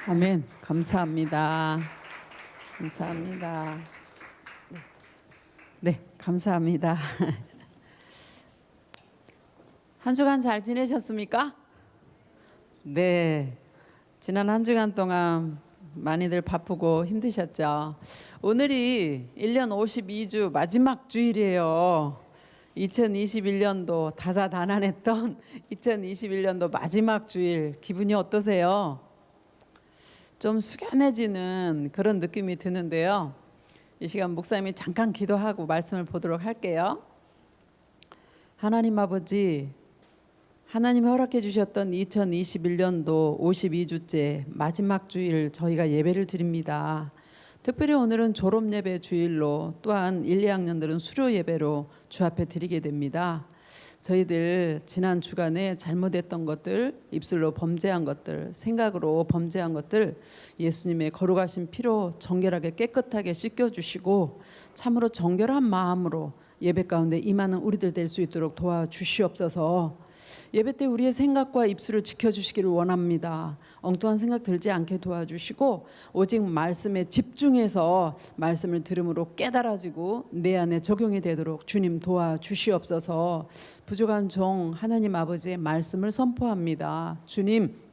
아멘. 감사합니다. 감사합니다. 네, 감사합니다. 한 주간 잘 지내셨습니까? 네, 지난 한 주간 동안 많이들 바쁘고 힘드셨죠? 오늘이 1년 52주 마지막 주일이에요. 2021년도 다사다난했던 2021년도 마지막 주일, 기분이 어떠세요? 좀 숙연해지는 그런 느낌이 드는데요. 이 시간 목사님이 잠깐 기도하고 말씀을 보도록 할게요. 하나님 아버지, 하나님이 허락해 주셨던 2021년도 52주째 마지막 주일 저희가 예배를 드립니다. 특별히 오늘은 졸업 예배 주일로 또한 1, 2학년들은 수료 예배로 주 앞에 드리게 됩니다. 저희들 지난 주간에 잘못했던 것들, 입술로 범죄한 것들, 생각으로 범죄한 것들 예수님의 거룩하신 피로 정결하게 깨끗하게 씻겨주시고 참으로 정결한 마음으로 예배 가운데 임하는 우리들 될 수 있도록 도와주시옵소서. 예배 때 우리의 생각과 입술을 지켜주시기를 원합니다. 엉뚱한 생각 들지 않게 도와주시고 오직 말씀에 집중해서 말씀을 들음으로 깨달아지고 내 안에 적용이 되도록 주님 도와주시옵소서. 부족한 종 하나님 아버지의 말씀을 선포합니다. 주님,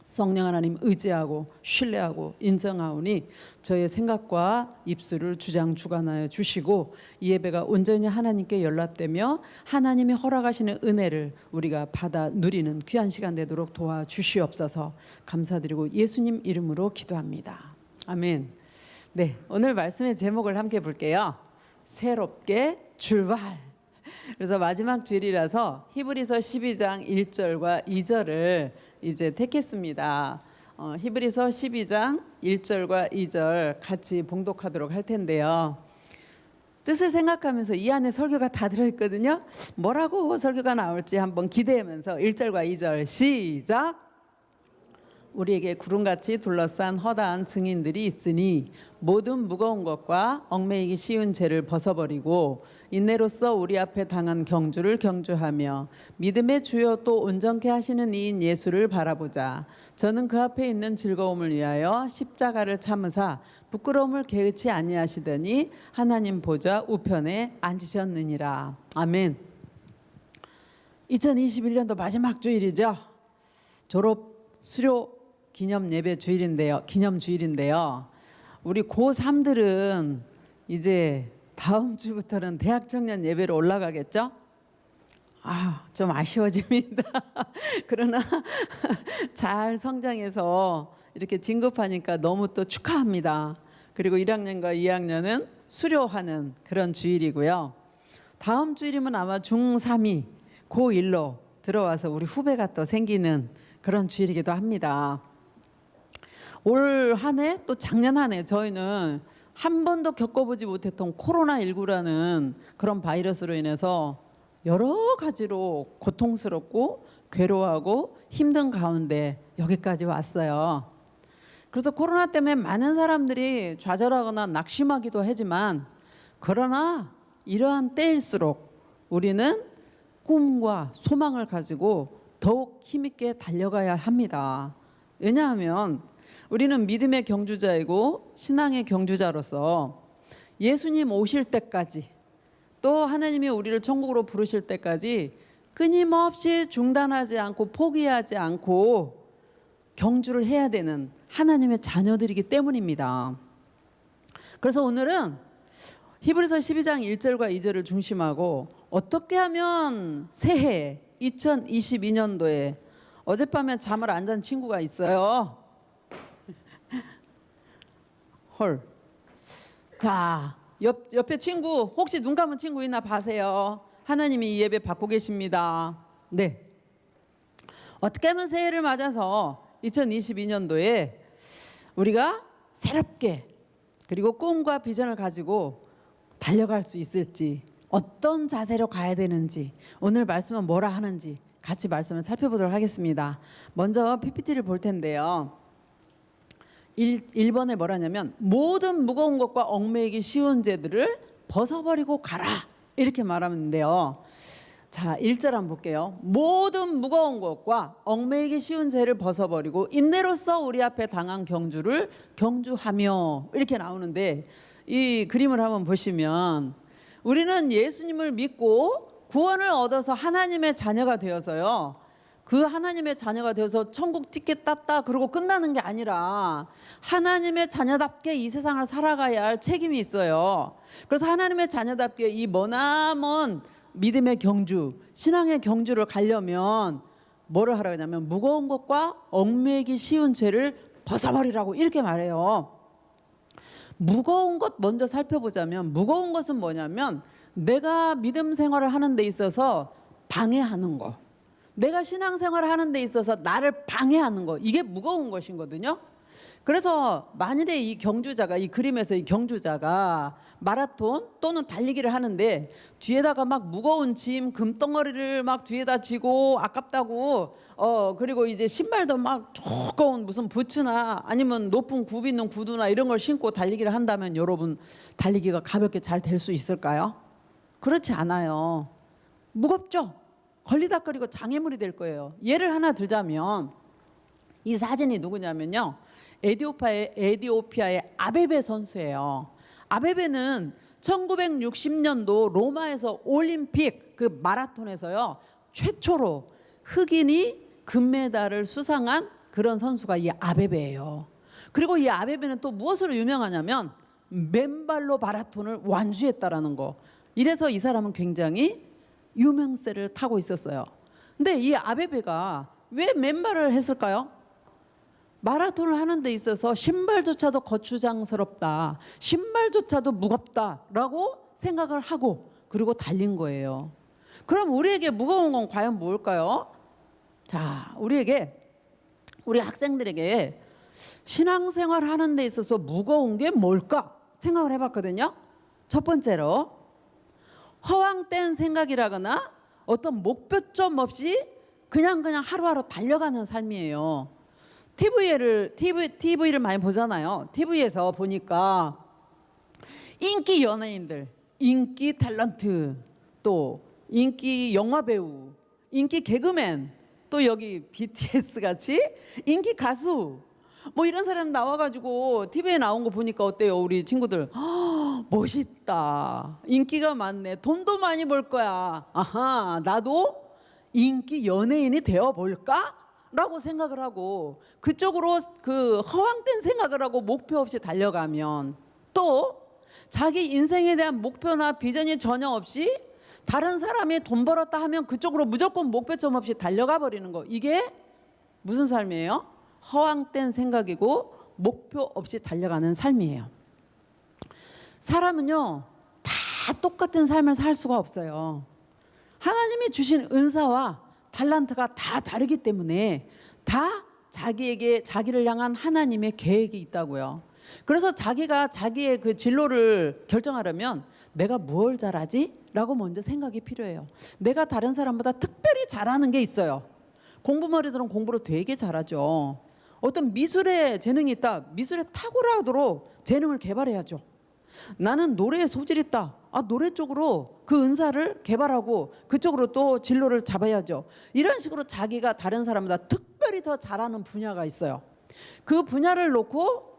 성령 하나님 의지하고 신뢰하고 인정하오니 저의 생각과 입술을 주장주관하여 주시고 이 예배가 온전히 하나님께 연락되며 하나님이 허락하시는 은혜를 우리가 받아 누리는 귀한 시간 되도록 도와주시옵소서. 감사드리고 예수님 이름으로 기도합니다. 아멘. 네, 오늘 말씀의 제목을 함께 볼게요. 새롭게 출발. 그래서 마지막 주일이라서 히브리서 12장 1절과 2절을 이제 택했습니다. 히브리서 12장 1절과 2절 같이 봉독하도록 할 텐데요. 뜻을 생각하면서 이 안에 설교가 다 들어있거든요. 뭐라고 설교가 나올지 한번 기대하면서 1절과 2절 시작! 우리에게 구름같이 둘러싼 허다한 증인들이 있으니 모든 무거운 것과 얽매이기 쉬운 죄를 벗어버리고 인내로써 우리 앞에 당한 경주를 경주하며 믿음의 주요 또 온전케 하시는 이인 예수를 바라보자. 저는 그 앞에 있는 즐거움을 위하여 십자가를 참으사 부끄러움을 개의치 아니하시더니 하나님 보좌 우편에 앉으셨느니라. 아멘. 2021년도 마지막 주일이죠. 졸업 수료 기념 예배 주일인데요. 기념 주일인데요. 우리 고3들은 이제 다음 주부터는 대학 청년 예배로 올라가겠죠? 좀 아쉬워집니다. 그러나 잘 성장해서 이렇게 진급하니까 너무 또 축하합니다. 그리고 1학년과 2학년은 수료하는 그런 주일이고요. 다음 주일이면 아마 중3이 고1로 들어와서 우리 후배가 또 생기는 그런 주일이기도 합니다. 올 한 해 또 작년 한 해 저희는 한 번도 겪어보지 못했던 코로나19라는 그런 바이러스로 인해서 여러 가지로 고통스럽고 괴로워하고 힘든 가운데 여기까지 왔어요. 그래서 코로나 때문에 많은 사람들이 좌절하거나 낙심하기도 하지만 그러나 이러한 때일수록 우리는 꿈과 소망을 가지고 더욱 힘있게 달려가야 합니다. 왜냐하면 우리는 믿음의 경주자이고 신앙의 경주자로서 예수님 오실 때까지 또 하나님이 우리를 천국으로 부르실 때까지 끊임없이 중단하지 않고 포기하지 않고 경주를 해야 되는 하나님의 자녀들이기 때문입니다. 그래서 오늘은 히브리서 12장 1절과 2절을 중심하고 어떻게 하면 새해 2022년도에 어젯밤에 잠을 안 잔 친구가 있어요. 헐. 자, 옆에 친구 혹시 눈 감은 친구 있나 봐세요. 하나님이 이 예배 받고 계십니다. 네. 어떻게 하면 새해를 맞아서 2022년도에 우리가 새롭게 그리고 꿈과 비전을 가지고 달려갈 수 있을지, 어떤 자세로 가야 되는지, 오늘 말씀은 뭐라 하는지 같이 말씀을 살펴보도록 하겠습니다. 먼저 PPT를 볼 텐데요. 1번에 뭐라냐면 모든 무거운 것과 얽매이기 쉬운 죄들을 벗어버리고 가라 이렇게 말하는데요. 자, 1절 한번 볼게요. 모든 무거운 것과 얽매이기 쉬운 죄를 벗어버리고 인내로써 우리 앞에 당한 경주를 경주하며 이렇게 나오는데, 이 그림을 한번 보시면 우리는 예수님을 믿고 구원을 얻어서 하나님의 자녀가 되어서요, 그 하나님의 자녀가 되어서 천국 티켓 땄다 그러고 끝나는 게 아니라 하나님의 자녀답게 이 세상을 살아가야 할 책임이 있어요. 그래서 하나님의 자녀답게 이 머나먼 믿음의 경주, 신앙의 경주를 가려면 뭐를 하라고 하냐면 무거운 것과 얽매이기 쉬운 죄를 벗어버리라고 이렇게 말해요. 무거운 것 먼저 살펴보자면, 무거운 것은 뭐냐면 내가 믿음 생활을 하는 데 있어서 방해하는 거, 내가 신앙생활을 하는 데 있어서 나를 방해하는 거, 이게 무거운 것이거든요. 그래서 만일에 이 경주자가, 이 그림에서 이 경주자가 마라톤 또는 달리기를 하는데 뒤에다가 막 무거운 짐, 금덩어리를 막 뒤에다 지고 아깝다고 그리고 이제 신발도 막 두꺼운 무슨 부츠나 아니면 높은 굽 있는 구두나 이런 걸 신고 달리기를 한다면 여러분, 달리기가 가볍게 잘 될 수 있을까요? 그렇지 않아요. 무겁죠? 걸리닥거리고 장애물이 될 거예요. 예를 하나 들자면 이 사진이 누구냐면요, 에디오피아의 아베베 선수예요. 아베베는 1960년도 로마에서 올림픽 그 마라톤에서요 최초로 흑인이 금메달을 수상한 그런 선수가 이 아베베예요. 그리고 이 아베베는 또 무엇으로 유명하냐면 맨발로 마라톤을 완주했다라는 거. 이래서 이 사람은 굉장히 유명세를 타고 있었어요. 근데 이 아베베가 왜 맨발을 했을까요? 마라톤을 하는 데 있어서 신발조차도 거추장스럽다, 신발조차도 무겁다라고 생각을 하고 그리고 달린 거예요. 그럼 우리에게 무거운 건 과연 뭘까요? 자, 우리 학생들에게 신앙생활 하는 데 있어서 무거운 게 뭘까 생각을 해봤거든요. 첫 번째로 허황된 생각이라거나 어떤 목표점 없이 그냥 하루하루 달려가는 삶이에요. TV를 많이 보잖아요. TV에서 보니까 인기 연예인들, 인기 탤런트, 또 인기 영화 배우, 인기 개그맨, 또 여기 BTS 같이 인기 가수, 뭐 이런 사람 나와가지고 TV에 나온 거 보니까 어때요? 우리 친구들 멋있다, 인기가 많네, 돈도 많이 벌 거야, 아하, 나도 인기 연예인이 되어볼까? 라고 생각을 하고 그쪽으로 그 허황된 생각을 하고 목표 없이 달려가면, 또 자기 인생에 대한 목표나 비전이 전혀 없이 다른 사람이 돈 벌었다 하면 그쪽으로 무조건 목표점 없이 달려가 버리는 거, 이게 무슨 삶이에요? 허황된 생각이고 목표 없이 달려가는 삶이에요. 사람은요 다 똑같은 삶을 살 수가 없어요. 하나님이 주신 은사와 달란트가 다 다르기 때문에 다 자기를 향한 하나님의 계획이 있다고요. 그래서 자기가 자기의 그 진로를 결정하려면 내가 무엇을 잘하지? 라고 먼저 생각이 필요해요. 내가 다른 사람보다 특별히 잘하는 게 있어요. 공부머리들은 공부를 되게 잘하죠. 어떤 미술에 재능이 있다, 미술에 탁월하도록 재능을 개발해야죠. 나는 노래에 소질이 있다, 노래 쪽으로 그 은사를 개발하고 그쪽으로 또 진로를 잡아야죠. 이런 식으로 자기가 다른 사람보다 특별히 더 잘하는 분야가 있어요. 그 분야를 놓고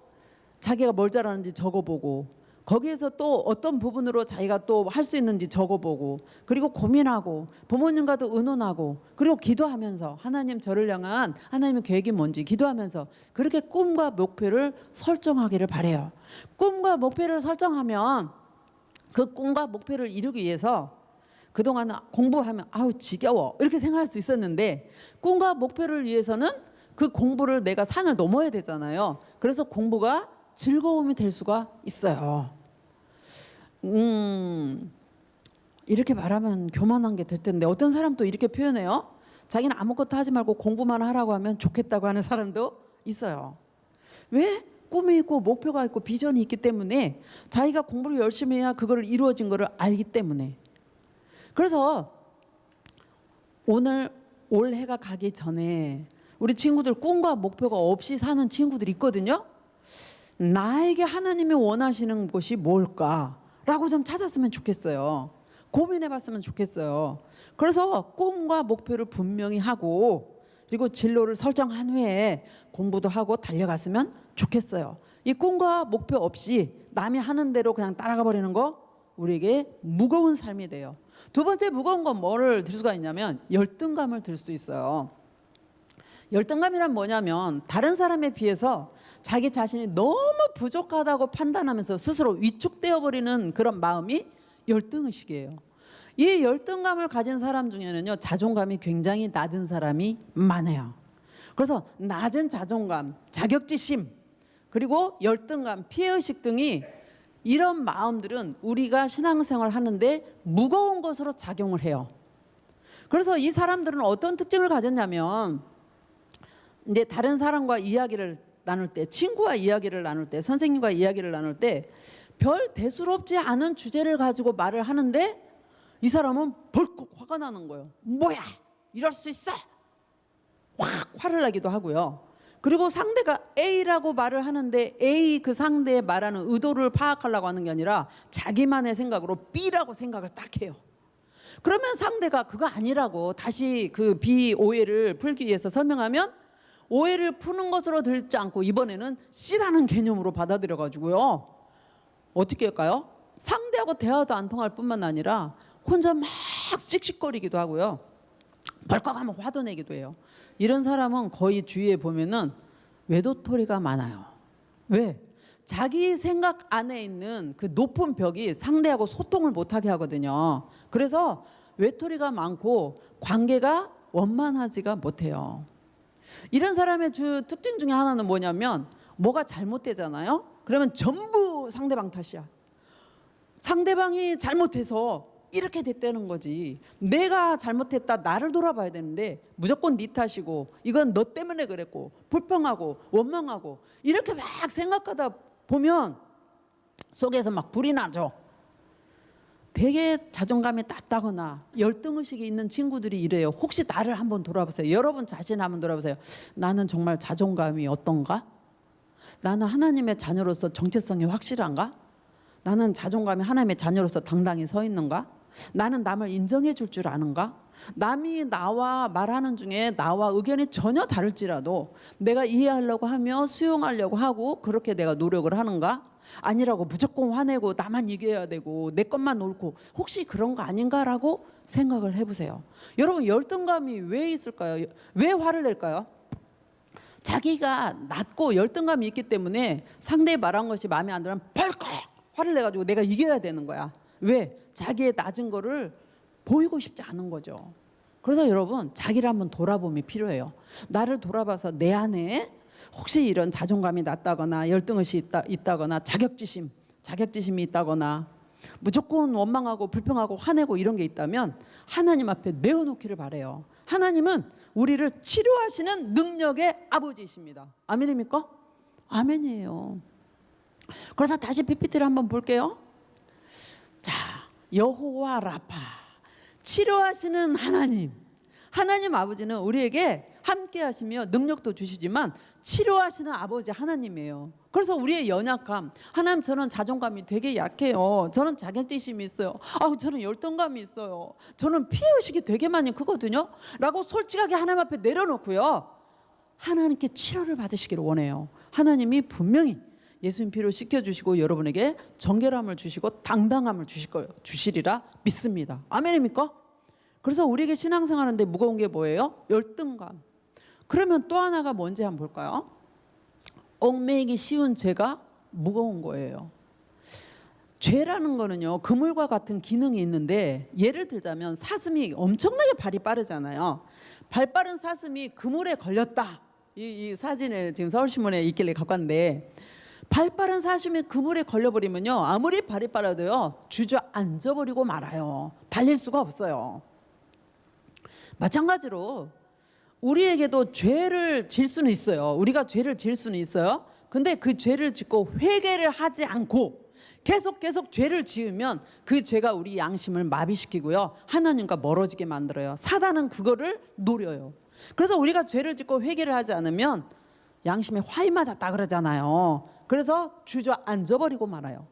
자기가 뭘 잘하는지 적어보고 거기에서 또 어떤 부분으로 자기가 또 할 수 있는지 적어보고 그리고 고민하고 부모님과도 의논하고 그리고 기도하면서 하나님, 저를 향한 하나님의 계획이 뭔지 기도하면서 그렇게 꿈과 목표를 설정하기를 바래요. 꿈과 목표를 설정하면 그 꿈과 목표를 이루기 위해서 그동안은 공부하면 아우 지겨워 이렇게 생각할 수 있었는데, 꿈과 목표를 위해서는 그 공부를 내가 산을 넘어야 되잖아요. 그래서 공부가 즐거움이 될 수가 있어요. 이렇게 말하면 교만한 게 될 텐데 어떤 사람도 이렇게 표현해요. 자기는 아무것도 하지 말고 공부만 하라고 하면 좋겠다고 하는 사람도 있어요. 왜? 꿈이 있고 목표가 있고 비전이 있기 때문에 자기가 공부를 열심히 해야 그거를 이루어진 거를 알기 때문에. 그래서 오늘 올해가 가기 전에 우리 친구들 꿈과 목표가 없이 사는 친구들이 있거든요. 나에게 하나님이 원하시는 것이 뭘까라고 좀 찾았으면 좋겠어요. 고민해봤으면 좋겠어요. 그래서 꿈과 목표를 분명히 하고 그리고 진로를 설정한 후에 공부도 하고 달려갔으면 좋겠어요. 이 꿈과 목표 없이 남이 하는 대로 그냥 따라가 버리는 거 우리에게 무거운 삶이 돼요. 두 번째 무거운 건 뭐를 들 수가 있냐면 열등감을 들 수 있어요. 열등감이란 뭐냐면 다른 사람에 비해서 자기 자신이 너무 부족하다고 판단하면서 스스로 위축되어 버리는 그런 마음이 열등의식이에요. 이 열등감을 가진 사람 중에는요, 자존감이 굉장히 낮은 사람이 많아요. 그래서 낮은 자존감, 자격지심, 그리고 열등감, 피해의식 등이 이런 마음들은 우리가 신앙생활 하는데 무거운 것으로 작용을 해요. 그래서 이 사람들은 어떤 특징을 가졌냐면 이제 다른 사람과 이야기를 나눌 때, 친구와 이야기를 나눌 때, 선생님과 이야기를 나눌 때 별 대수롭지 않은 주제를 가지고 말을 하는데 이 사람은 벌컥 화가 나는 거예요. 뭐야, 이럴 수 있어? 확 화를 내기도 하고요. 그리고 상대가 A라고 말을 하는데 A 그 상대의 말하는 의도를 파악하려고 하는 게 아니라 자기만의 생각으로 B라고 생각을 딱 해요. 그러면 상대가 그거 아니라고 다시 그 B 오해를 풀기 위해서 설명하면 오해를 푸는 것으로 들지 않고 이번에는 C라는 개념으로 받아들여 가지고요. 어떻게 할까요? 상대하고 대화도 안 통할 뿐만 아니라 혼자 막 씩씩거리기도 하고요. 벌컥하면 화도 내기도 해요. 이런 사람은 거의 주위에 보면은 외도토리가 많아요. 왜? 자기 생각 안에 있는 그 높은 벽이 상대하고 소통을 못하게 하거든요. 그래서 외톨이가 많고 관계가 원만하지가 못해요. 이런 사람의 특징 중에 하나는 뭐냐면 뭐가 잘못되잖아요. 그러면 전부 상대방 탓이야. 상대방이 잘못해서 이렇게 됐다는 거지. 내가 잘못했다, 나를 돌아봐야 되는데 무조건 네 탓이고 이건 너 때문에 그랬고 불평하고 원망하고 이렇게 막 생각하다 보면 속에서 막 불이 나죠. 되게 자존감이 낮다거나 열등의식이 있는 친구들이 이래요. 혹시 나를 한번 돌아보세요. 여러분 자신 한번 돌아보세요. 나는 정말 자존감이 어떤가? 나는 하나님의 자녀로서 정체성이 확실한가? 나는 자존감이 하나님의 자녀로서 당당히 서 있는가? 나는 남을 인정해 줄 줄 아는가? 남이 나와 말하는 중에 나와 의견이 전혀 다를지라도 내가 이해하려고 하며 수용하려고 하고 그렇게 내가 노력을 하는가? 아니라고 무조건 화내고 나만 이겨야 되고 내 것만 옳고 혹시 그런 거 아닌가라고 생각을 해보세요. 여러분 열등감이 왜 있을까요? 왜 화를 낼까요? 자기가 낮고 열등감이 있기 때문에 상대의 말한 것이 마음에 안 들면 벌컥 화를 내가지고 내가 이겨야 되는 거야. 왜? 자기의 낮은 거를 보이고 싶지 않은 거죠. 그래서 여러분 자기를 한번 돌아봄이 필요해요. 나를 돌아봐서 내 안에 혹시 이런 자존감이 낮다거나 열등의식이 있다거나 자격지심이 있다거나 무조건 원망하고 불평하고 화내고 이런 게 있다면 하나님 앞에 내어놓기를 바래요. 하나님은 우리를 치료하시는 능력의 아버지이십니다. 아멘입니까? 아멘이에요. 그래서 다시 PPT를 한번 볼게요. 자, 여호와 라파, 치료하시는 하나님 아버지는 우리에게 함께 하시며 능력도 주시지만 치료하시는 아버지 하나님이에요. 그래서 우리의 연약함, 하나님 저는 자존감이 되게 약해요. 저는 자격지심이 있어요. 저는 열등감이 있어요. 저는 피해의식이 되게 많이 크거든요. 라고 솔직하게 하나님 앞에 내려놓고요. 하나님께 치료를 받으시기를 원해요. 하나님이 분명히 예수님 피로 씻겨주시고 여러분에게 정결함을 주시고 당당함을 주시리라 믿습니다. 아멘입니까? 그래서 우리에게 신앙생활하는데 무거운 게 뭐예요? 열등감. 그러면 또 하나가 뭔지 한번 볼까요? 얽매이기 쉬운 죄가 무거운 거예요. 죄라는 거는요, 그물과 같은 기능이 있는데 예를 들자면 사슴이 엄청나게 발이 빠르잖아요. 발 빠른 사슴이 그물에 걸렸다. 이 사진을 지금 서울신문에 있길래 갖고 왔는데 발 빠른 사슴이 그물에 걸려버리면요, 아무리 발이 빠르도요 주저앉아버리고 말아요. 달릴 수가 없어요. 마찬가지로 우리에게도 죄를 질 수는 있어요. 우리가 죄를 질 수는 있어요. 근데 그 죄를 짓고 회개를 하지 않고 계속 죄를 지으면 그 죄가 우리 양심을 마비시키고요, 하나님과 멀어지게 만들어요. 사단은 그거를 노려요. 그래서 우리가 죄를 짓고 회개를 하지 않으면 양심에 화이 맞았다 그러잖아요. 그래서 주저앉아버리고 말아요.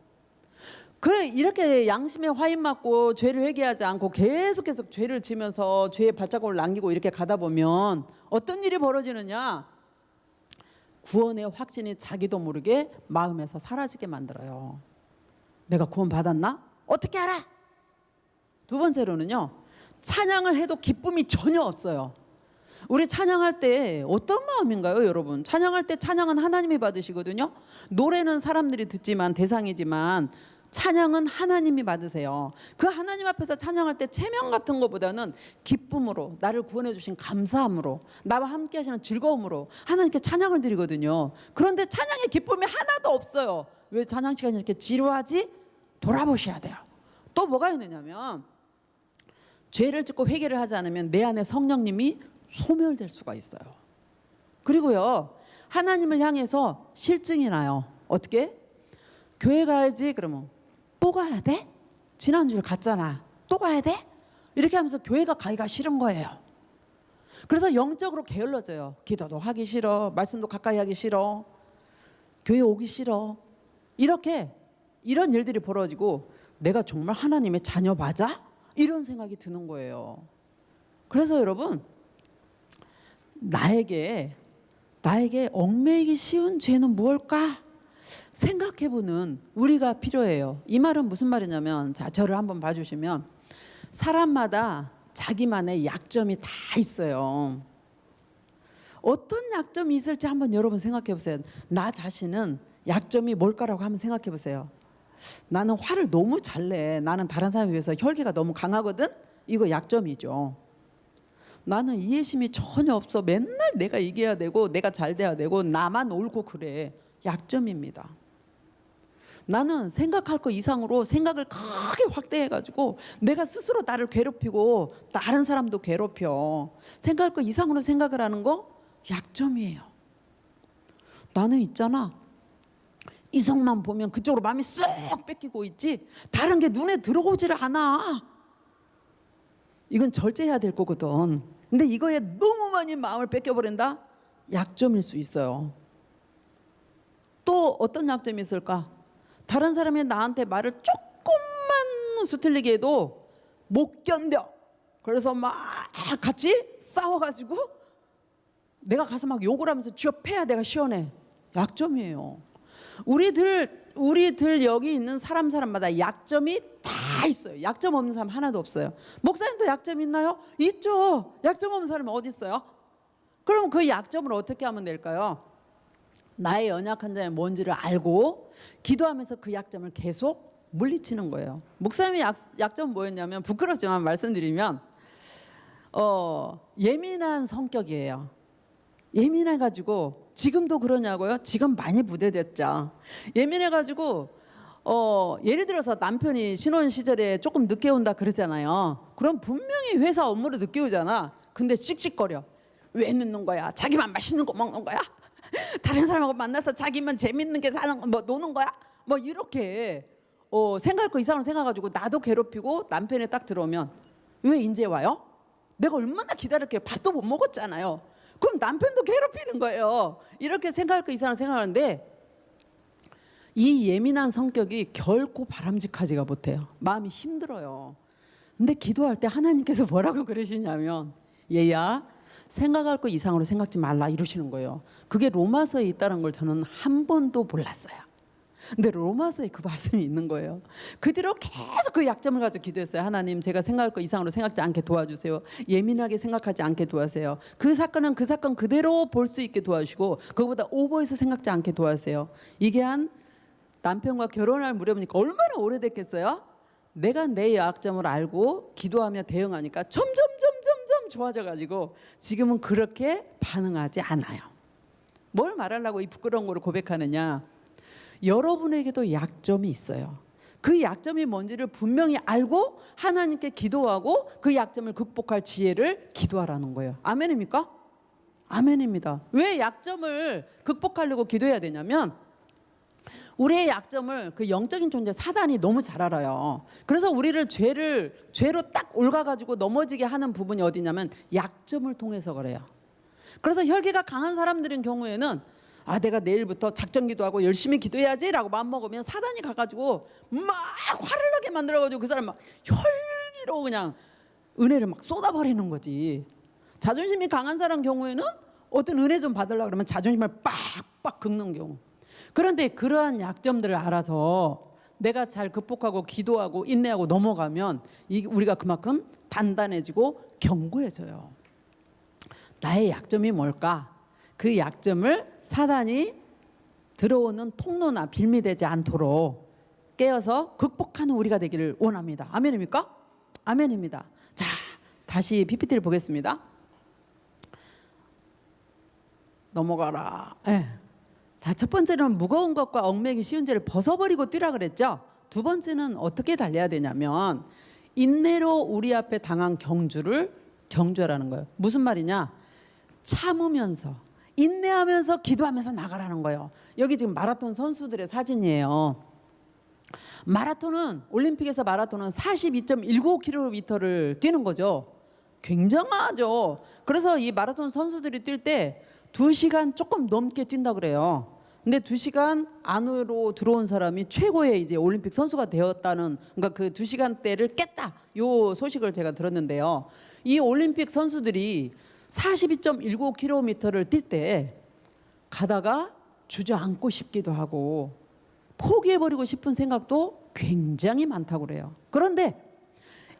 이렇게 양심에 화인 맞고 죄를 회개하지 않고 계속 죄를 지면서 죄의 발자국을 남기고 이렇게 가다 보면 어떤 일이 벌어지느냐? 구원의 확신이 자기도 모르게 마음에서 사라지게 만들어요. 내가 구원 받았나? 어떻게 알아? 두 번째로는요, 찬양을 해도 기쁨이 전혀 없어요. 우리 찬양할 때 어떤 마음인가요, 여러분? 찬양할 때 찬양은 하나님이 받으시거든요. 노래는 사람들이 듣지만 대상이지만 찬양은 하나님이 받으세요. 그 하나님 앞에서 찬양할 때 체면 같은 것보다는 기쁨으로, 나를 구원해 주신 감사함으로, 나와 함께 하시는 즐거움으로 하나님께 찬양을 드리거든요. 그런데 찬양의 기쁨이 하나도 없어요. 왜 찬양 시간이 이렇게 지루하지? 돌아보셔야 돼요. 또 뭐가 있느냐면, 죄를 짓고 회개를 하지 않으면 내 안에 성령님이 소멸될 수가 있어요. 그리고요, 하나님을 향해서 실증이 나요. 어떻게? 교회 가야지. 그러면 또 가야 돼? 지난주에 갔잖아. 또 가야 돼? 이렇게 하면서 교회가 가기가 싫은 거예요. 그래서 영적으로 게을러져요. 기도도 하기 싫어, 말씀도 가까이 하기 싫어, 교회 오기 싫어. 이런 일들이 벌어지고 내가 정말 하나님의 자녀 맞아? 이런 생각이 드는 거예요. 그래서 여러분, 나에게 얽매이기 쉬운 죄는 무엇일까? 생각해보는 우리가 필요해요. 이 말은 무슨 말이냐면, 자, 저를 한번 봐주시면, 사람마다 자기만의 약점이 다 있어요. 어떤 약점이 있을지 한번 여러분 생각해 보세요. 나 자신은 약점이 뭘까라고 한번 생각해 보세요. 나는 화를 너무 잘 내. 나는 다른 사람에 비해서 혈기가 너무 강하거든. 이거 약점이죠. 나는 이해심이 전혀 없어. 맨날 내가 이겨야 되고 내가 잘 돼야 되고 나만 옳고 그래. 약점입니다. 나는 생각할 거 이상으로 생각을 크게 확대해가지고 내가 스스로 나를 괴롭히고 다른 사람도 괴롭혀. 생각할 거 이상으로 생각을 하는 거 약점이에요. 나는 있잖아, 이성만 보면 그쪽으로 마음이 쏙 뺏기고 있지 다른 게 눈에 들어오지를 않아. 이건 절제해야 될 거거든. 근데 이거에 너무 많이 마음을 뺏겨버린다? 약점일 수 있어요. 또 어떤 약점이 있을까? 다른 사람이 나한테 말을 조금만 수틀리게 해도 못 견뎌. 그래서 막 같이 싸워가지고 내가 가서 막 욕을 하면서 쥐어패야 내가 시원해. 약점이에요. 우리들 여기 있는 사람마다 약점이 다 있어요. 약점 없는 사람 하나도 없어요. 목사님도 약점 있나요? 있죠. 약점 없는 사람은 어디 있어요? 그럼 그 약점을 어떻게 하면 될까요? 나의 연약한 점이 뭔지를 알고 기도하면서 그 약점을 계속 물리치는 거예요. 목사님의 약점은 뭐였냐면, 부끄럽지만 말씀드리면 예민한 성격이에요. 예민해가지고, 지금도 그러냐고요? 지금 많이 부대됐죠. 예민해가지고 예를 들어서 남편이 신혼 시절에 조금 늦게 온다 그러잖아요. 그럼 분명히 회사 업무로 늦게 오잖아. 근데 씩씩거려. 왜 늦는 거야? 자기만 맛있는 거 먹는 거야? 다른 사람하고 만나서 자기만 재밌는 게 사는 뭐 노는 거야? 뭐 이렇게 생각할 거 이상으로 생각가지고 나도 괴롭히고, 남편이 딱 들어오면 왜 인제 와요? 내가 얼마나 기다릴게요. 밥도 못 먹었잖아요. 그럼 남편도 괴롭히는 거예요. 이렇게 생각할 거 이상으로 생각하는데, 이 예민한 성격이 결코 바람직하지가 못해요. 마음이 힘들어요. 근데 기도할 때 하나님께서 뭐라고 그러시냐면, 얘야, 생각할 거 이상으로 생각지 말라 이러시는 거예요. 그게 로마서에 있다는 걸 저는 한 번도 몰랐어요. 근데 로마서에 그 말씀이 있는 거예요. 그 뒤로 계속 그 약점을 가지고 기도했어요. 하나님, 제가 생각할 거 이상으로 생각지 않게 도와주세요. 예민하게 생각하지 않게 도와주세요. 그 사건은 그 사건 그대로 볼 수 있게 도와주시고, 그거보다 오버해서 생각지 않게 도와주세요. 이게 한 남편과 결혼할 무렵이니까 얼마나 오래됐겠어요? 내가 내 약점을 알고 기도하며 대응하니까 점점 좋아져가지고 지금은 그렇게 반응하지 않아요. 뭘 말하려고 이 부끄러운 거를 고백하느냐? 여러분에게도 약점이 있어요. 그 약점이 뭔지를 분명히 알고 하나님께 기도하고 그 약점을 극복할 지혜를 기도하라는 거예요. 아멘입니까? 아멘입니다. 왜 약점을 극복하려고 기도해야 되냐면, 우리의 약점을 그 영적인 존재 사단이 너무 잘 알아요. 그래서 우리를 죄로 딱 올가가지고 넘어지게 하는 부분이 어디냐면 약점을 통해서 그래요. 그래서 혈기가 강한 사람들인 경우에는 아, 내가 내일부터 작전기도 하고 열심히 기도해야지라고 마음먹으면 사단이 가가지고 막 화를 나게 만들어가지고 그 사람 막 혈기로 그냥 은혜를 막 쏟아버리는 거지. 자존심이 강한 사람 경우에는 어떤 은혜 좀 받으려고 그러면 자존심을 빡빡 긁는 경우. 그런데 그러한 약점들을 알아서 내가 잘 극복하고 기도하고 인내하고 넘어가면 우리가 그만큼 단단해지고 견고해져요. 나의 약점이 뭘까? 그 약점을 사단이 들어오는 통로나 빌미 되지 않도록 깨어서 극복하는 우리가 되기를 원합니다. 아멘입니까? 아멘입니다. 자, 다시 PPT를 보겠습니다. 넘어가라. 네. 자, 첫 번째는 무거운 것과 얽매기 쉬운 죄를 벗어버리고 뛰라 그랬죠. 두 번째는 어떻게 달려야 되냐면 인내로 우리 앞에 당한 경주라는 거예요. 무슨 말이냐? 참으면서 인내하면서 기도하면서 나가라는 거예요. 여기 지금 마라톤 선수들의 사진이에요. 마라톤은 올림픽에서 마라톤은 42.19km를 뛰는 거죠. 굉장하죠. 그래서 이 마라톤 선수들이 뛸 때 2시간 조금 넘게 뛴다 그래요. 근데 2시간 안으로 들어온 사람이 최고의 이제 올림픽 선수가 되었다는, 그러니까 그 2시간대를 깼다, 요 소식을 제가 들었는데요. 이 올림픽 선수들이 42.19km를 뛸 때 가다가 주저앉고 싶기도 하고 포기해버리고 싶은 생각도 굉장히 많다고 그래요. 그런데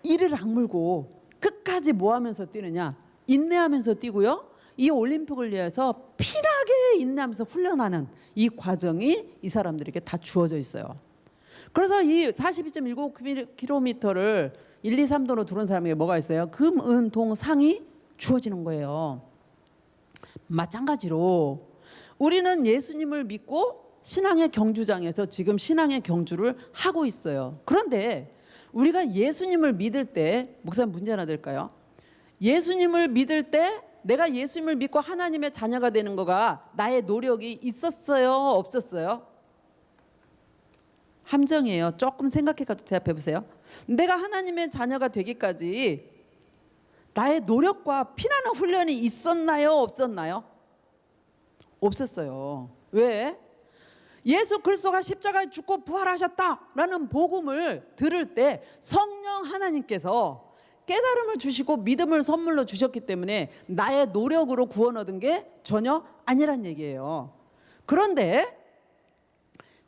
이를 악물고 끝까지 뭐 하면서 뛰느냐? 인내하면서 뛰고요. 이 올림픽을 위해서 필하게 인내하면서 훈련하는 이 과정이 이 사람들에게 다 주어져 있어요. 그래서 이 42.19km를 1, 2, 3도로 들어온 사람에게 뭐가 있어요? 금, 은, 동, 상이 주어지는 거예요. 마찬가지로 우리는 예수님을 믿고 신앙의 경주장에서 지금 신앙의 경주를 하고 있어요. 그런데 우리가 예수님을 믿을 때, 목사님 문제 하나 될까요? 예수님을 믿을 때 내가 예수님을 믿고 하나님의 자녀가 되는 거가 나의 노력이 있었어요? 없었어요? 함정이에요. 조금 생각해가지고 대답해 보세요. 내가 하나님의 자녀가 되기까지 나의 노력과 피나는 훈련이 있었나요? 없었나요? 없었어요. 왜? 예수 그리스도가 십자가에 죽고 부활하셨다라는 복음을 들을 때 성령 하나님께서 깨달음을 주시고 믿음을 선물로 주셨기 때문에 나의 노력으로 구원 얻은 게 전혀 아니란 얘기예요. 그런데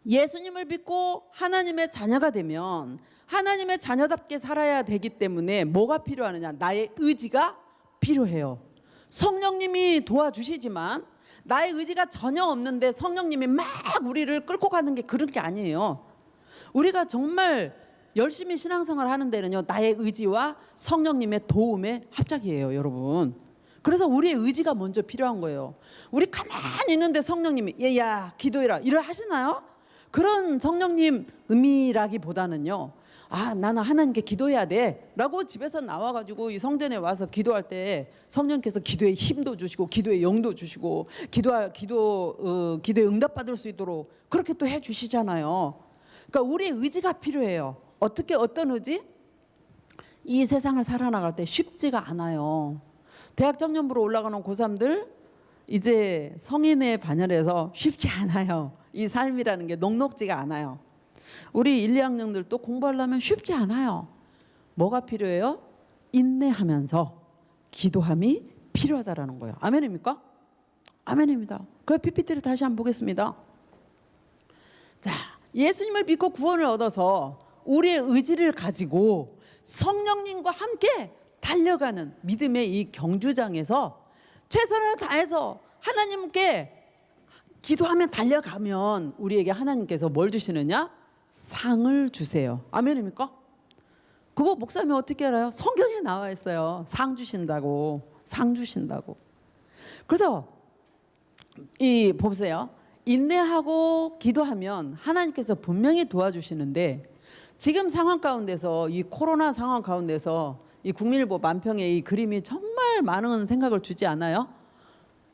예수님을 믿고 하나님의 자녀가 되면 하나님의 자녀답게 살아야 되기 때문에 뭐가 필요하느냐? 나의 의지가 필요해요. 성령님이 도와주시지만 나의 의지가 전혀 없는데 성령님이 막 우리를 끌고 가는 게 그런 게 아니에요. 우리가 정말 열심히 신앙생활 하는 데는요, 나의 의지와 성령님의 도움의 합작이에요, 여러분. 그래서 우리의 의지가 먼저 필요한 거예요. 우리 가만히 있는데 성령님이 얘야 기도해라 이래 하시나요? 그런 성령님 의미라기보다는요, 아 나는 하나님께 기도해야 돼 라고 집에서 나와가지고 이 성전에 와서 기도할 때 성령께서 기도에 힘도 주시고 기도에 영도 주시고 기도에 응답받을 수 있도록 그렇게 또 해주시잖아요. 그러니까 우리의 의지가 필요해요. 어떻게, 어떤 의지? 이 세상을 살아나갈 때 쉽지가 않아요. 대학 청년부로 올라가는 고3들 이제 성인의 반열에서 쉽지 않아요. 이 삶이라는 게 녹록지가 않아요. 우리 1, 2학년들도 공부하려면 쉽지 않아요. 뭐가 필요해요? 인내하면서 기도함이 필요하다라는 거예요. 아멘입니까? 아멘입니다. 그 PPT를 다시 한번 보겠습니다. 자, 예수님을 믿고 구원을 얻어서 우리의 의지를 가지고 성령님과 함께 달려가는 믿음의 이 경주장에서 최선을 다해서 하나님께 기도하며 달려가면 우리에게 하나님께서 뭘 주시느냐? 상을 주세요. 아멘입니까? 그거 목사님 어떻게 알아요? 성경에 나와 있어요. 상 주신다고. 상 주신다고. 그래서 이 보세요. 인내하고 기도하면 하나님께서 분명히 도와주시는데 지금 상황 가운데서 이 코로나 상황 가운데서 이 국민일보 만평의 이 그림이 정말 많은 생각을 주지 않아요?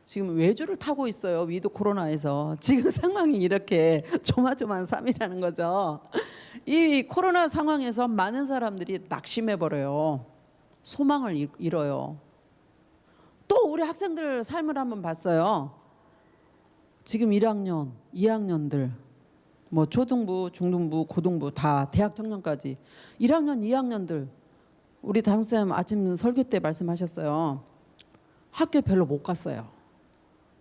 지금 외주를 타고 있어요. 위드 코로나에서. 지금 상황이 이렇게 조마조마한 삶이라는 거죠. 이 코로나 상황에서 많은 사람들이 낙심해버려요. 소망을 잃어요. 또 우리 학생들 삶을 한번 봤어요. 지금 1학년, 2학년들 뭐 초등부, 중등부, 고등부 다 대학 청년까지 1학년, 2학년들 우리 담임쌤 아침 설교 때 말씀하셨어요. 학교에 별로 못 갔어요.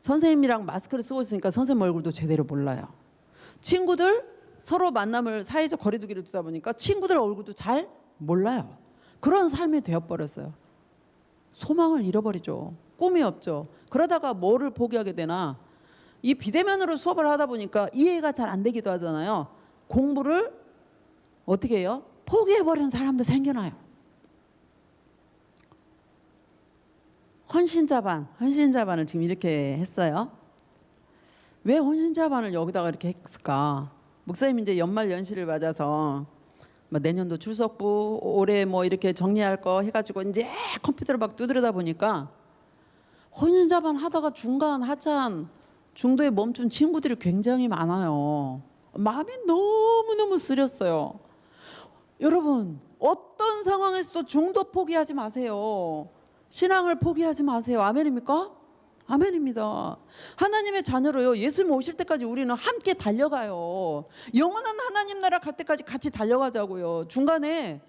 선생님이랑 마스크를 쓰고 있으니까 선생님 얼굴도 제대로 몰라요. 친구들 서로 만남을 사회적 거리두기를 두다 보니까 친구들 얼굴도 잘 몰라요. 그런 삶이 되어버렸어요. 소망을 잃어버리죠. 꿈이 없죠. 그러다가 뭐를 포기하게 되나, 이 비대면으로 수업을 하다 보니까 이해가 잘 안 되기도 하잖아요. 공부를 어떻게 해요? 포기해버리는 사람도 생겨나요. 헌신자반을 지금 이렇게 했어요. 왜 헌신자반을 여기다가 이렇게 했을까? 목사님 이제 연말 연시를 맞아서 뭐 내년도 출석부, 올해 뭐 이렇게 정리할 거 해가지고 이제 컴퓨터를 막 두드려다 보니까 헌신자반 하다가 중간 하차한 중도에 멈춘 친구들이 굉장히 많아요. 마음이 너무너무 쓰렸어요. 여러분, 어떤 상황에서도 중도 포기하지 마세요. 신앙을 포기하지 마세요. 아멘입니까? 아멘입니다. 하나님의 자녀로요, 예수님 오실 때까지 우리는 함께 달려가요. 영원한 하나님 나라 갈 때까지 같이 달려가자고요. 중간에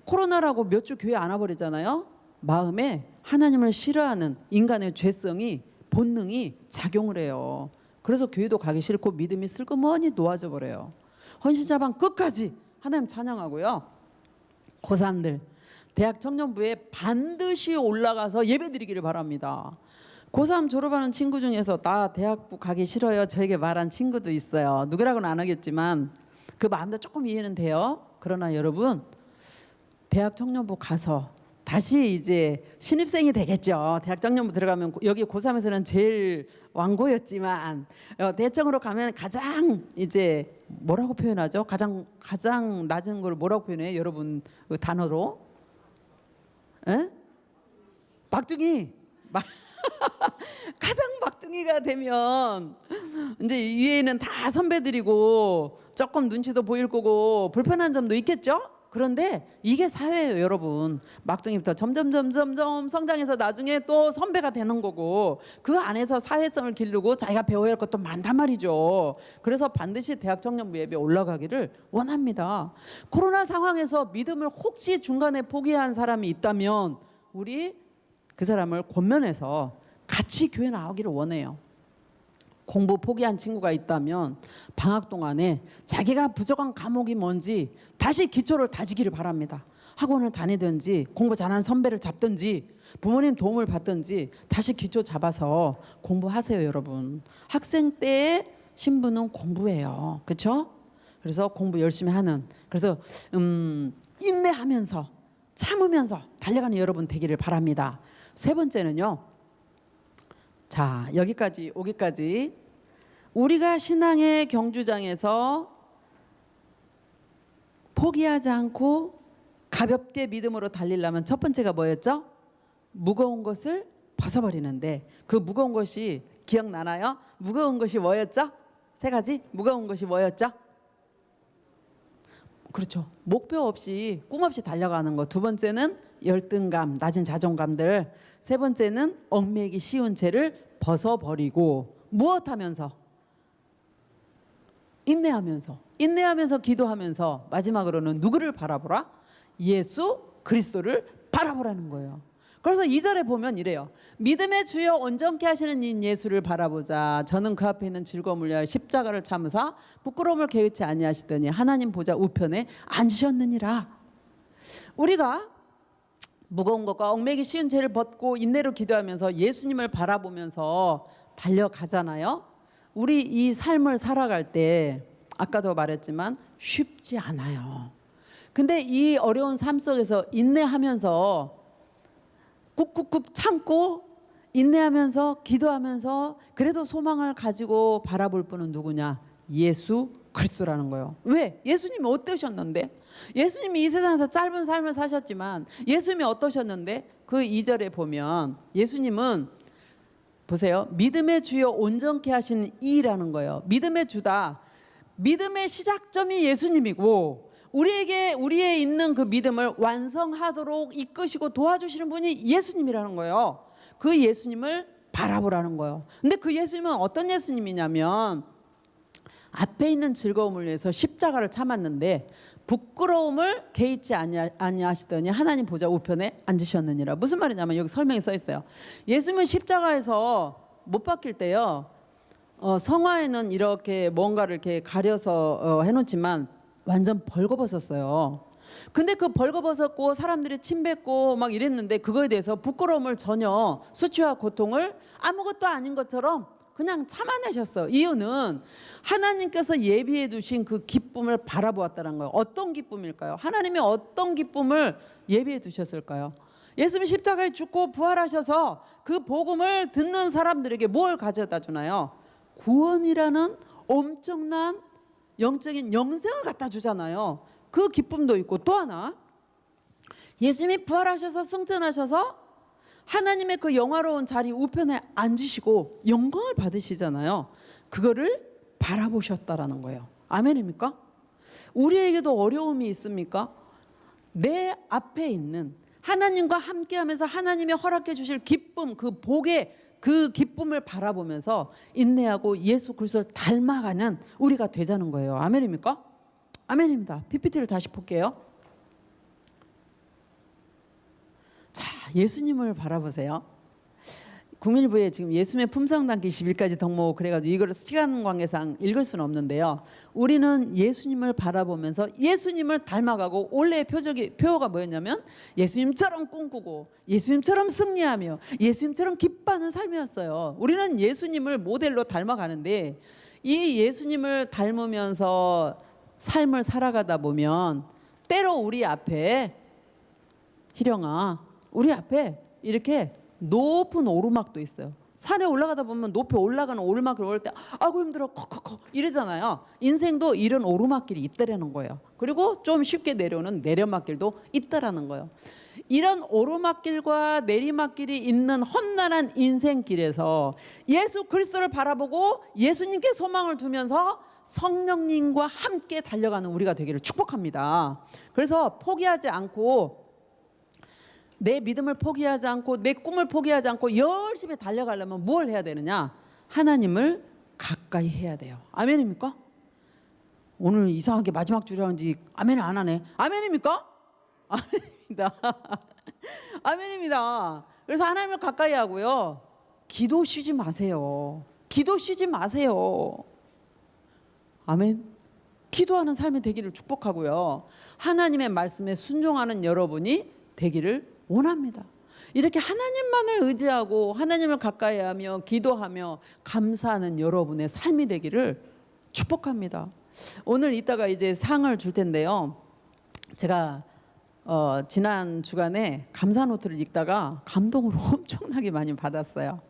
코로나라고 몇 주 교회 안 와버리잖아요. 마음에 하나님을 싫어하는 인간의 죄성이, 본능이 작용을 해요. 그래서 교회도 가기 싫고 믿음이 슬그머니 놓아져 버려요. 헌신자반 끝까지 하나님 찬양하고요. 고3들 대학 청년부에 반드시 올라가서 예배드리기를 바랍니다. 고3 졸업하는 친구 중에서 나 대학부 가기 싫어요 저에게 말한 친구도 있어요. 누구라고는 안 하겠지만 그 마음도 조금 이해는 돼요. 그러나 여러분, 대학 청년부 가서 다시 이제 신입생이 되겠죠. 대학 청년부 들어가면 여기 고3에서는 제일 완고였지만 대청으로 가면 가장 이제 뭐라고 표현하죠? 가장 낮은 걸 뭐라고 표현해요? 여러분 그 단어로? 에? 막둥이. 가장 막둥이가 되면 이제 위에는 다 선배들이고 조금 눈치도 보일 거고 불편한 점도 있겠죠? 그런데 이게 사회예요, 여러분. 막둥이부터 점점 성장해서 나중에 또 선배가 되는 거고 그 안에서 사회성을 기르고 자기가 배워야 할 것도 많단 말이죠. 그래서 반드시 대학 청년부 예배 올라가기를 원합니다. 코로나 상황에서 믿음을 혹시 중간에 포기한 사람이 있다면 우리 그 사람을 권면해서 같이 교회 나오기를 원해요. 공부 포기한 친구가 있다면 방학 동안에 자기가 부족한 과목이 뭔지 다시 기초를 다지기를 바랍니다. 학원을 다니든지 공부 잘하는 선배를 잡든지 부모님 도움을 받든지 다시 기초 잡아서 공부하세요, 여러분. 학생 때의 신분은 공부예요. 그렇죠? 그래서 공부 열심히 하는, 그래서 인내하면서 참으면서 달려가는 여러분 되기를 바랍니다. 세 번째는요. 자, 여기까지 오기까지 우리가 신앙의 경주장에서 포기하지 않고 가볍게 믿음으로 달리려면 첫 번째가 뭐였죠? 무거운 것을 벗어버리는데, 그 무거운 것이 기억나나요? 무거운 것이 뭐였죠? 세 가지 무거운 것이 뭐였죠? 그렇죠. 목표 없이 꿈 없이 달려가는 거. 두 번째는 열등감, 낮은 자존감들. 세 번째는 얽매이기 쉬운 죄를 벗어버리고 무엇하면서? 인내하면서 기도하면서 마지막으로는 누구를 바라보라? 예수 그리스도를 바라보라는 거예요. 그래서 2절에 보면 이래요. 믿음의 주여 온전케 하시는 이 예수를 바라보자. 저는 그 앞에 있는 즐거움을 위하여 십자가를 참으사 부끄러움을 개의치 아니하시더니 하나님 보좌 우편에 앉으셨느니라. 우리가 무거운 것과 얽매이기 쉬운 죄를 벗고 인내로 기도하면서 예수님을 바라보면서 달려가잖아요. 우리 이 삶을 살아갈 때 아까도 말했지만 쉽지 않아요. 근데 이 어려운 삶 속에서 인내하면서 꾹꾹꾹 참고 인내하면서 기도하면서 그래도 소망을 가지고 바라볼 분은 누구냐? 예수 그리스도라는 거예요. 왜? 예수님이 어떠셨는데? 예수님이 이 세상에서 짧은 삶을 사셨지만 예수님이 어떠셨는데? 그 2절에 보면 예수님은 보세요. 믿음의 주여 온전케 하신 이라는 거예요. 믿음의 주다. 믿음의 시작점이 예수님이고 우리에 있는 그 믿음을 완성하도록 이끄시고 도와주시는 분이 예수님이라는 거예요. 그 예수님을 바라보라는 거예요. 근데 그 예수님은 어떤 예수님이냐면 앞에 있는 즐거움을 위해서 십자가를 참았는데 부끄러움을 개의치 아니하시더니 하나님 보좌 우편에 앉으셨느니라. 무슨 말이냐면 여기 설명이 써 있어요. 예수님은 십자가에서 못 박힐 때요. 성화에는 이렇게 뭔가를 이렇게 가려서 해놓지만 완전 벌거벗었어요. 근데 그 벌거벗었고 사람들이 침뱉고 막 이랬는데 그거에 대해서 부끄러움을 전혀 수치와 고통을 아무것도 아닌 것처럼 그냥 참아내셨어요. 이유는 하나님께서 예비해 두신 그 기쁨을 바라보았다는 거예요. 어떤 기쁨일까요? 하나님이 어떤 기쁨을 예비해 두셨을까요? 예수님 십자가에 죽고 부활하셔서 그 복음을 듣는 사람들에게 뭘 가져다 주나요? 구원이라는 엄청난 영적인 영생을 갖다 주잖아요. 그 기쁨도 있고 또 하나 예수님이 부활하셔서 승천하셔서 하나님의 그 영화로운 자리 우편에 앉으시고 영광을 받으시잖아요. 그거를 바라보셨다라는 거예요. 아멘입니까? 우리에게도 어려움이 있습니까? 내 앞에 있는 하나님과 함께하면서 하나님의 허락해 주실 기쁨, 그 복의 그 기쁨을 바라보면서 인내하고 예수 그리스도를 닮아가는 우리가 되자는 거예요. 아멘입니까? 아멘입니다. PPT를 다시 볼게요. 자, 예수님을 바라보세요. 국민일보에 지금 예수님의 품성 담기 20일까지 덕목 그래가지고 이거를 시간 관계상 읽을 수는 없는데요. 우리는 예수님을 바라보면서 예수님을 닮아가고 원래의 표어가 뭐였냐면 예수님처럼 꿈꾸고 예수님처럼 승리하며 예수님처럼 기뻐하는 삶이었어요. 우리는 예수님을 모델로 닮아가는데 이 예수님을 닮으면서 삶을 살아가다 보면 때로 우리 앞에 희령아 우리 앞에 이렇게 높은 오르막도 있어요. 산에 올라가다 보면 높이 올라가는 오르막을 올 때 아이고 힘들어 컥컥컥 이러잖아요. 인생도 이런 오르막길이 있다라는 거예요. 그리고 좀 쉽게 내려오는 내려막길도 있다라는 거예요. 이런 오르막길과 내리막길이 있는 험난한 인생길에서 예수 그리스도를 바라보고 예수님께 소망을 두면서 성령님과 함께 달려가는 우리가 되기를 축복합니다. 그래서 포기하지 않고 내 믿음을 포기하지 않고 내 꿈을 포기하지 않고 열심히 달려가려면 뭘 해야 되느냐? 하나님을 가까이 해야 돼요. 아멘입니까? 오늘 이상하게 마지막 줄이라는지 아멘을 안 하네. 아멘입니까? 아멘입니다. 아멘입니다. 그래서 하나님을 가까이 하고요. 기도 쉬지 마세요. 기도 쉬지 마세요. 아멘. 기도하는 삶이 되기를 축복하고요. 하나님의 말씀에 순종하는 여러분이 되기를 원합니다. 이렇게 하나님만을 의지하고 하나님을 가까이 하며 기도하며 감사하는 여러분의 삶이 되기를 축복합니다. 오늘 이따가 이제 상을 줄 텐데요. 제가 지난 주간에 감사 노트를 읽다가 감동을 엄청나게 많이 받았어요.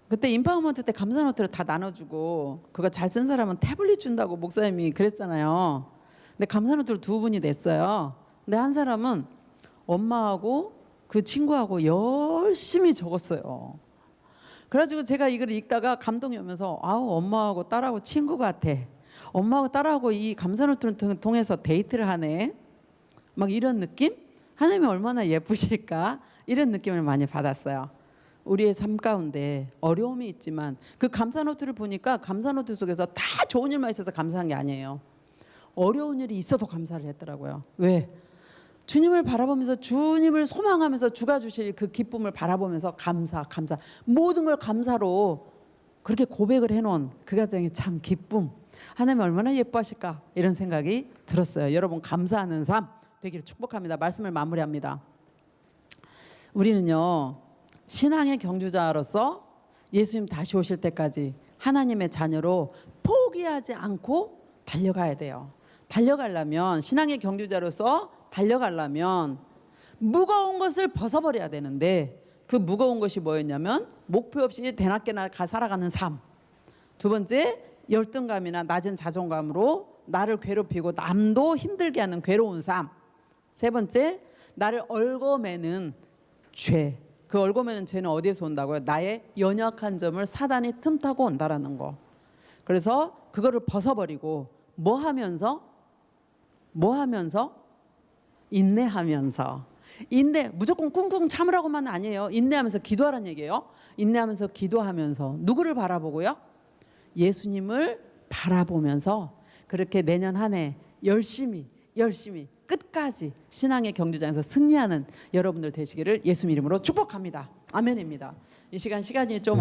그때 인파워먼트 때 감사 노트를 다 나눠주고 그거 잘 쓴 사람은 태블릿 준다고 목사님이 그랬잖아요. 근데 감사 노트를 두 분이 냈어요. 근데 한 사람은 엄마하고 그 친구하고 열심히 적었어요. 그래가지고 제가 이걸 읽다가 감동이 오면서 아우 엄마하고 딸하고 친구 같아. 엄마하고 딸하고 이 감사노트를 통해서 데이트를 하네. 막 이런 느낌? 하나님이 얼마나 예쁘실까? 이런 느낌을 많이 받았어요. 우리의 삶 가운데 어려움이 있지만 그 감사노트를 보니까 감사노트 속에서 다 좋은 일만 있어서 감사한 게 아니에요. 어려운 일이 있어도 감사를 했더라고요. 왜? 주님을 바라보면서 주님을 소망하면서 주가 주실 그 기쁨을 바라보면서 감사 모든 걸 감사로 그렇게 고백을 해놓은 그 가정이 참 기쁨. 하나님 얼마나 예뻐하실까 이런 생각이 들었어요. 여러분 감사하는 삶 되기를 축복합니다. 말씀을 마무리합니다. 우리는요 신앙의 경주자로서 예수님 다시 오실 때까지 하나님의 자녀로 포기하지 않고 달려가야 돼요. 달려가려면 신앙의 경주자로서 달려가려면 무거운 것을 벗어버려야 되는데 그 무거운 것이 뭐였냐면 목표 없이 대낮게나 살아가는 삶. 두 번째 열등감이나 낮은 자존감으로 나를 괴롭히고 남도 힘들게 하는 괴로운 삶. 세 번째 나를 얽어매는 죄. 그 얽어매는 죄는 어디에서 온다고요? 나의 연약한 점을 사단이 틈타고 온다라는 거. 그래서 그거를 벗어버리고 뭐 하면서 인내하면서 인내 무조건 꿍꿍 참으라고만 아니에요. 인내하면서 기도하라는 얘기예요. 인내하면서 기도하면서 누구를 바라보고요? 예수님을 바라보면서 그렇게 내년 한 해 열심히 끝까지 신앙의 경주장에서 승리하는 여러분들 되시기를 예수님 이름으로 축복합니다. 아멘입니다. 이 시간이 좀